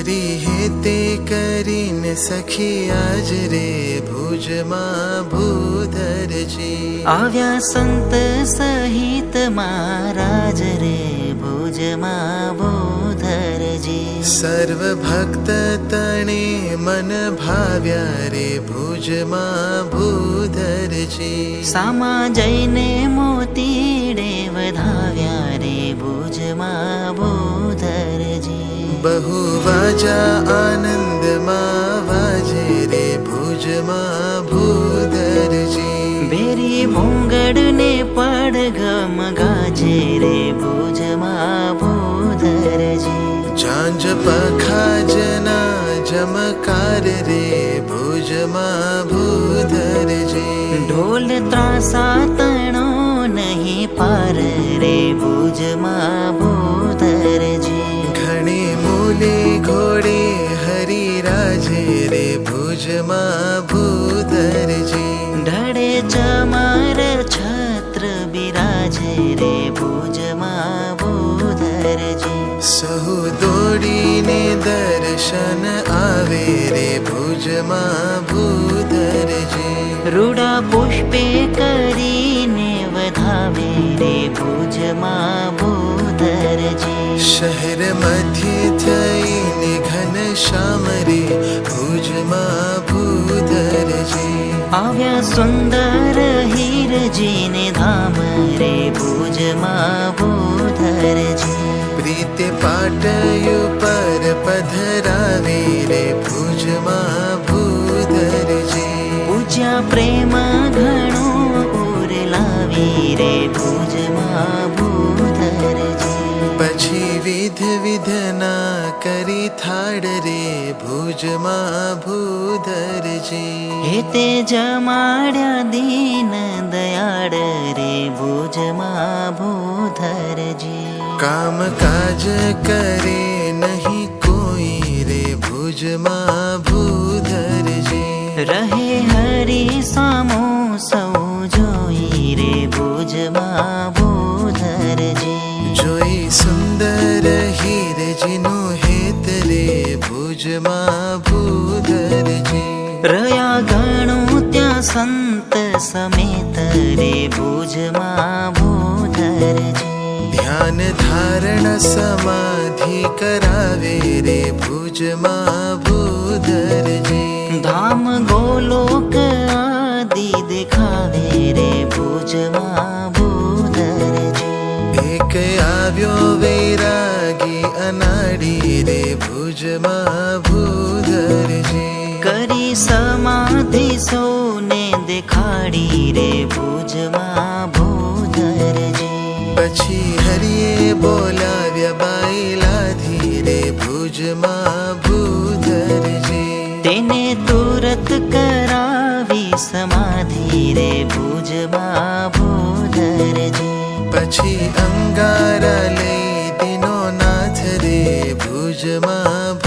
કરી હેતે કરીને સખી આજ રે ભુજમાં ભૂધરજી આવ્યા સંત સહિત મહારાજ રે ભુજમાં ભૂધરજી સર્વ ભક્ત તણે મન ભાવ્યા રે ભુજમાં ભૂધરજી સામા જઈને મોતીડે વધાવ્યા રે ભુજમાં ભૂધરજી બહુ વાજા આનંદમાં વાજે રે ભુજમાં ભૂધરજી બેરી ભૂંગળને પડઘમ ગાજે રે ભુજમાં ભૂધરજી ઝાંઝ પખાજના જમકાર રે ભુજમાં ભૂધરજી ઢોલ ત્રાસા તણો નહીં પાર રે ભુજમાં ભૂધરજી ઘણે મૂલે ઘોડે હરિરાજે રે ભુજમાં ભૂધરજી ઢળે ચમાર છત્ર બિરાજે રે ભુજમાં ભૂધરજી સહુ દોડીને દર્શન આવે રે ભુજમાં ભૂધરજી રૂડા પુષ્પે કરીને વધાવે રે ભુજમાં ભૂધરજી શહેર મધ્ય થઈને ઘન શ્યામ રે ભુજમાં ભૂધરજી આવ્યા સુંદર હીરજીને ધામ રે ભુજમાં ભૂધરજી પ્રીતે પાટયું પર પધરાવે રે ભુજમાં ભૂધરજી પૂજ્યા પ્રેમ ઘણો પૂર લાવી રે ભુજમાં ભૂધરજી પછી વિધ વિધના કરી થાળ રે ભુજમાં ભૂધરજી હેતે જમાડ્યા દીન દયાળ રે ભુજમાં ભૂધરજી કામ કાજ કરે નહીં કોઈ રે ભુજમાં ભૂધરજી રહે હરી સામો સૌ જોઈ રે ભુજમાં ભૂધરજી જોઈ સુંદર હીરજીનું હેત રે ભુજમાં ભૂધરજી રહ્યા ઘણું ત્યાં સંત સમેત રે ભુજમાં ભૂધરજી ધ્યાન ધારણ સમાધિ કરાવે રે ભુજમાં ભૂધરજી ધામ ગોલોક આદિ દેખાવે રે ભુજમાં ભૂધરજી એક આવ્યો વૈરાગી અનાડી રે ભુજમાં ભૂધરજી કરી સમાધિ સૌને દેખાડી રે ભુજમાં ભૂધરજી પછી હરિએ બોલાવ્યા બાઈ લાધી રે ભુજમાં ભૂધરજી તેને તુરત કરાવી સમાધિ રે ભુજમાં ભૂધરજી પછી અંગારા લઈ દીનો નાથ રે ભુજમાં